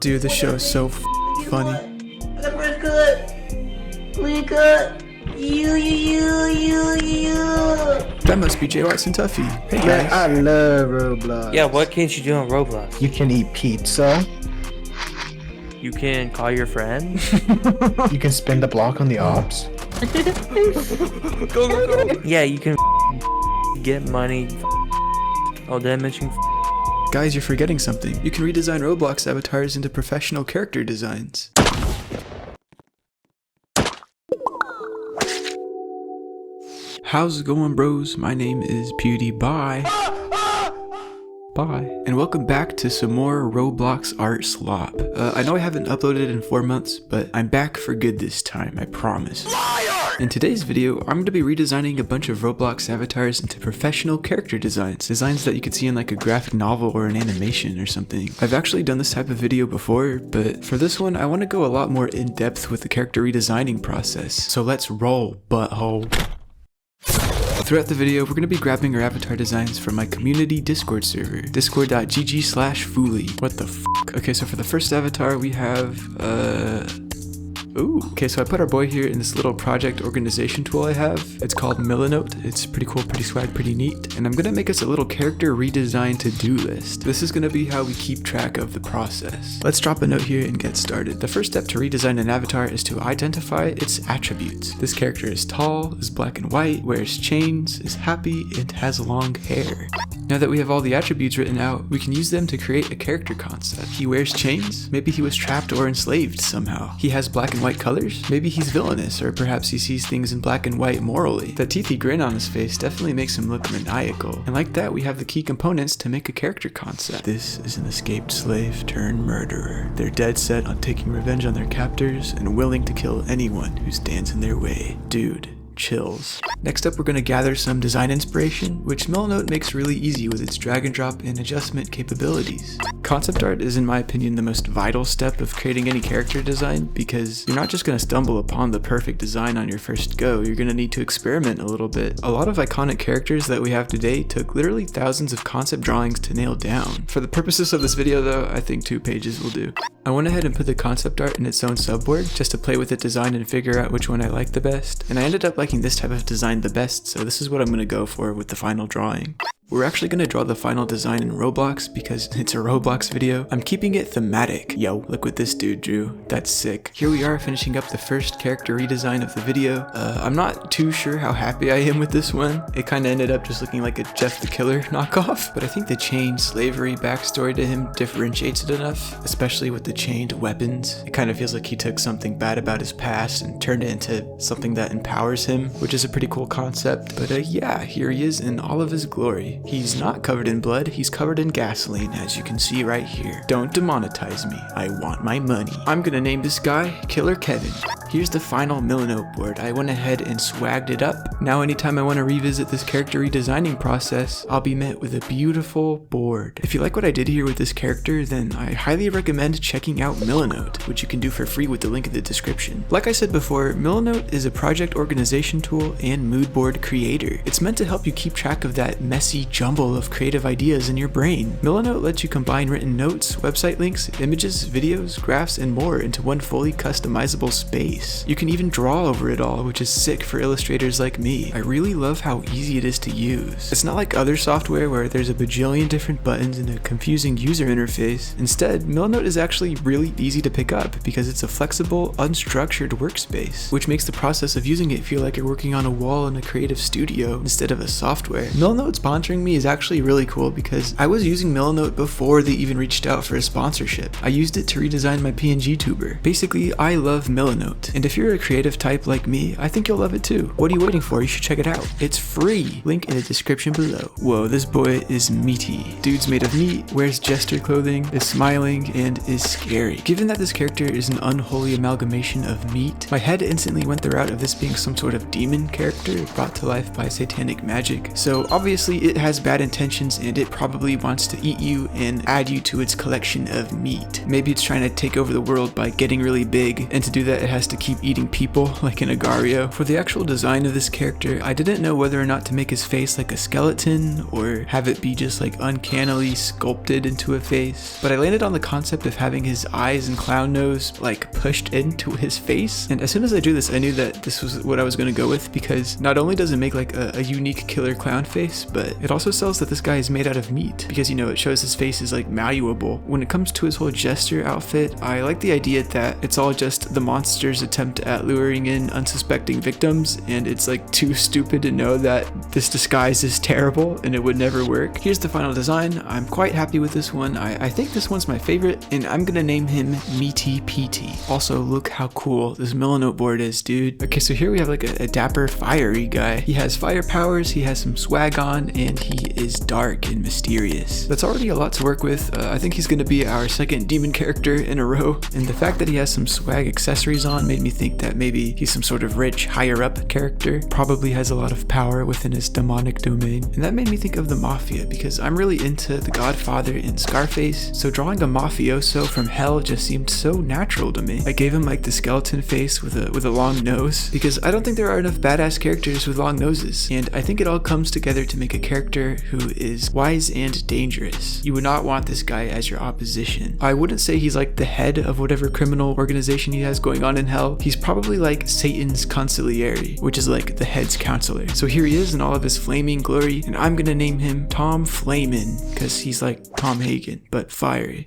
Dude, this show is so funny. That must be Jay Watson Tuffy. Hey guys. I love Roblox. Yeah, what can't you do on Roblox? You can eat pizza. You can call your friend. You can spin the block on the ops. Go. Yeah, you can get money. Oh, did I mention? Guys, you're forgetting something. You can redesign Roblox avatars into professional character designs. How's it going, bros? My name is PewDiePie. Bye. And welcome back to some more Roblox art slop. I know I haven't uploaded in 4 months, but I'm back for good this time, I promise. In today's video, I'm going to be redesigning a bunch of Roblox avatars into professional character designs. Designs that you could see in like a graphic novel or an animation or something. I've actually done this type of video before, but for this one, I want to go a lot more in depth with the character redesigning process. So let's roll, butthole. Throughout the video, we're going to be grabbing our avatar designs from my community Discord server, discord.gg/fooly. What the f***? Okay, so for the first avatar, we have, ooh. Okay, so I put our boy here in this little project organization tool I have. It's called Milanote. It's pretty cool, pretty swag, pretty neat. And I'm gonna make us a little character redesign to-do list. This is gonna be how we keep track of the process. Let's drop a note here and get started. The first step to redesign an avatar is to identify its attributes. This character is tall, is black and white, wears chains, is happy, and has long hair. Now that we have all the attributes written out, we can use them to create a character concept. He wears chains? Maybe he was trapped or enslaved somehow. He has black and white colors? Maybe he's villainous, or perhaps he sees things in black and white morally. That teethy grin on his face definitely makes him look maniacal. And like that, we have the key components to make a character concept. This is an escaped slave turned murderer. They're dead set on taking revenge on their captors and willing to kill anyone who stands in their way. Dude. Chills. Next up, we're going to gather some design inspiration, which Milanote makes really easy with its drag and drop and adjustment capabilities. Concept art is, in my opinion, the most vital step of creating any character design, because you're not just going to stumble upon the perfect design on your first go, you're going to need to experiment a little bit. A lot of iconic characters that we have today took literally thousands of concept drawings to nail down. For the purposes of this video though, I think 2 pages will do. I went ahead and put the concept art in its own subboard just to play with the design and figure out which one I like the best, and I ended up liking this type of design the best, so this is what I'm going to go for with the final drawing. We're actually going to draw the final design in Roblox because it's a Roblox video. I'm keeping it thematic. Yo, look what this dude drew. That's sick. Here we are finishing up the first character redesign of the video. I'm not too sure how happy I am with this one. It kind of ended up just looking like a Jeff the Killer knockoff, but I think the chain slavery backstory to him differentiates it enough, especially with the chained weapons. It kind of feels like he took something bad about his past and turned it into something that empowers him, which is a pretty cool concept. But yeah, here he is in all of his glory. He's not covered in blood, he's covered in gasoline, as you can see right here. Don't demonetize me, I want my money. I'm gonna name this guy Killer Kevin. Here's the final Milanote board. I went ahead and swagged it up. Now anytime I want to revisit this character redesigning process, I'll be met with a beautiful board. If you like what I did here with this character, then I highly recommend checking out Milanote, which you can do for free with the link in the description. Like I said before, Milanote is a project organization tool and mood board creator. It's meant to help you keep track of that messy jumble of creative ideas in your brain. Milanote lets you combine written notes, website links, images, videos, graphs, and more into one fully customizable space. You can even draw over it all, which is sick for illustrators like me. I really love how easy it is to use. It's not like other software where there's a bajillion different buttons and a confusing user interface. Instead, Milanote is actually really easy to pick up because it's a flexible, unstructured workspace, which makes the process of using it feel like you're working on a wall in a creative studio instead of a software. Milanote sponsoring me is actually really cool because I was using Milanote before they even reached out for a sponsorship. I used it to redesign my PNG tuber. Basically, I love Milanote. And if you're a creative type like me, I think you'll love it too. What are you waiting for? You should check it out. It's free. Link in the description below. Whoa, this boy is meaty. Dude's made of meat, wears jester clothing, is smiling, and is scary. Given that this character is an unholy amalgamation of meat, my head instantly went the route of this being some sort of demon character brought to life by satanic magic. So obviously it has bad intentions and it probably wants to eat you and add you to its collection of meat. Maybe it's trying to take over the world by getting really big, and to do that it has to keep eating people like an Agario. For the actual design of this character, I didn't know whether or not to make his face like a skeleton or have it be just like uncannily sculpted into a face, but I landed on the concept of having his eyes and clown nose like pushed into his face. And as soon as I drew this, I knew that this was what I was going to go with, because not only does it make like a unique killer clown face, but it also sells that this guy is made out of meat, because, you know, it shows his face is like malleable. When it comes to his whole jester outfit, I like the idea that it's all just the monster's attempt at luring in unsuspecting victims, and it's like too stupid to know that this disguise is terrible and it would never work. Here's the final design. I'm quite happy with this one. I think this one's my favorite, and I'm gonna name him Meaty PT. Also, look how cool this Milanote board is, dude. Okay, so here we have like a dapper, fiery guy. He has fire powers, he has some swag on, and he is dark and mysterious. That's already a lot to work with. I think he's gonna be our second demon character in a row, and the fact that he has some swag accessories on made me think that maybe he's some sort of rich, higher up character. Probably has a lot of power within his demonic domain. And that made me think of the Mafia, because I'm really into The Godfather and Scarface, so drawing a mafioso from hell just seemed so natural to me. I gave him like the skeleton face with a long nose, because I don't think there are enough badass characters with long noses, and I think it all comes together to make a character who is wise and dangerous. You would not want this guy as your opposition. I wouldn't say he's like the head of whatever criminal organization he has going on in hell. He's probably like Satan's consigliere, which is like the head's counselor. So here he is in all of his flaming glory, and I'm gonna name him Tom Flamin', because he's like Tom Hagen, but fiery.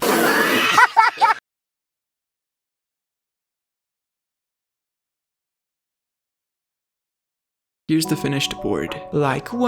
Here's the finished board. Like, wow,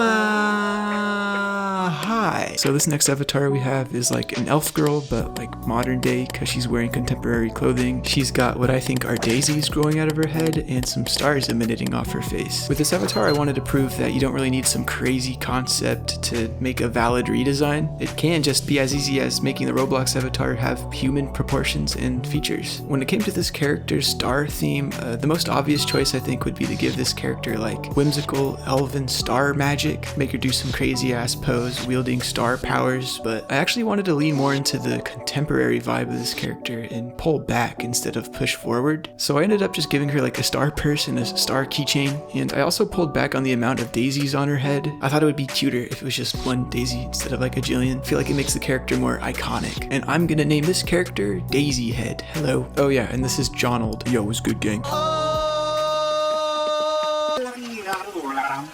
hi. So this next avatar we have is like an elf girl, but like modern day, because she's wearing contemporary clothing. She's got what I think are daisies growing out of her head and some stars emanating off her face. With this avatar, I wanted to prove that you don't really need some crazy concept to make a valid redesign. It can just be as easy as making the Roblox avatar have human proportions and features. When it came to this character's star theme, the most obvious choice I think would be to give this character like whimsical elven star magic, make her do some crazy ass pose wielding star powers, but I actually wanted to lean more into the contemporary vibe of this character and pull back instead of push forward. So I ended up just giving her like a star purse and a star keychain, and I also pulled back on the amount of daisies on her head. I thought it would be cuter if it was just one daisy instead of like a jillion. I feel like it makes the character more iconic, and I'm gonna name this character Daisy Head. Hello. Oh yeah, and this is Jonold. Yo, what's good, gang?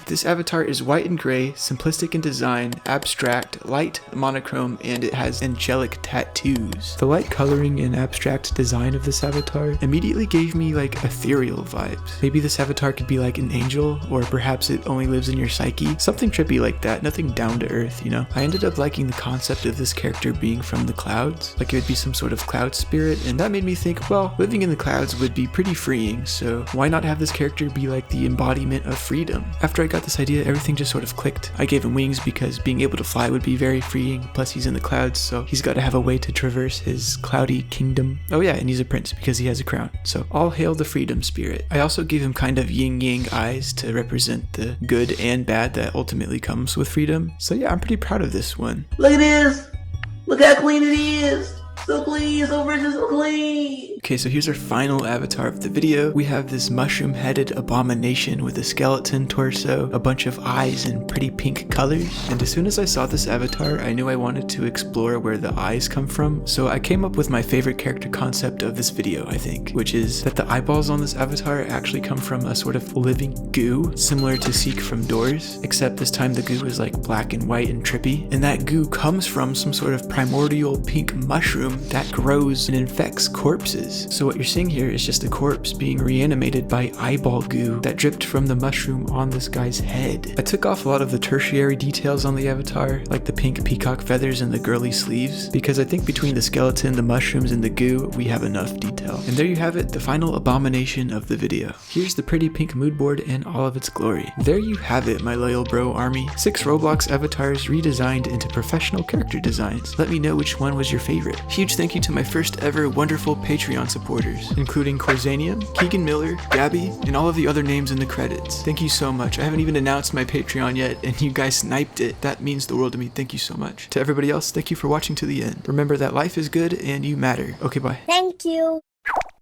This avatar is white and gray, simplistic in design, abstract, light, monochrome, and it has angelic tattoos. The light coloring and abstract design of this avatar immediately gave me like ethereal vibes. Maybe this avatar could be like an angel, or perhaps it only lives in your psyche. Something trippy like that, nothing down to earth, you know? I ended up liking the concept of this character being from the clouds, like it would be some sort of cloud spirit, and that made me think, well, living in the clouds would be pretty freeing, so why not have this character be like the embodiment of freedom? After I got this idea, everything just sort of clicked. I gave him wings because being able to fly would be very freeing, plus he's in the clouds, so he's got to have a way to traverse his cloudy kingdom. Oh yeah, and he's a prince because he has a crown, so all hail the freedom spirit. I also gave him kind of yin-yang eyes to represent the good and bad that ultimately comes with freedom. So yeah, I'm pretty proud of this one. Look at this! Look how clean it is! So clean, so rich and so clean! Okay, so here's our final avatar of the video. We have this mushroom-headed abomination with a skeleton torso, a bunch of eyes in pretty pink colors. And as soon as I saw this avatar, I knew I wanted to explore where the eyes come from. So I came up with my favorite character concept of this video, I think, which is that the eyeballs on this avatar actually come from a sort of living goo, similar to Seek from Doors, except this time the goo is like black and white and trippy. And that goo comes from some sort of primordial pink mushroom that grows and infects corpses. So what you're seeing here is just a corpse being reanimated by eyeball goo that dripped from the mushroom on this guy's head. I took off a lot of the tertiary details on the avatar, like the pink peacock feathers and the girly sleeves, because I think between the skeleton, the mushrooms, and the goo, we have enough detail. And there you have it, the final abomination of the video. Here's the pretty pink mood board in all of its glory. There you have it, my loyal bro army. 6 Roblox avatars redesigned into professional character designs. Let me know which one was your favorite. Huge thank you to my first ever wonderful Patreon supporters, including Corzanium, Keegan Miller, Gabby, and all of the other names in the credits. Thank you so much. I haven't even announced my Patreon yet, and you guys sniped it. That means the world to me. Thank you so much. To everybody else, thank you for watching to the end. Remember that life is good and you matter. Okay, bye. Thank you.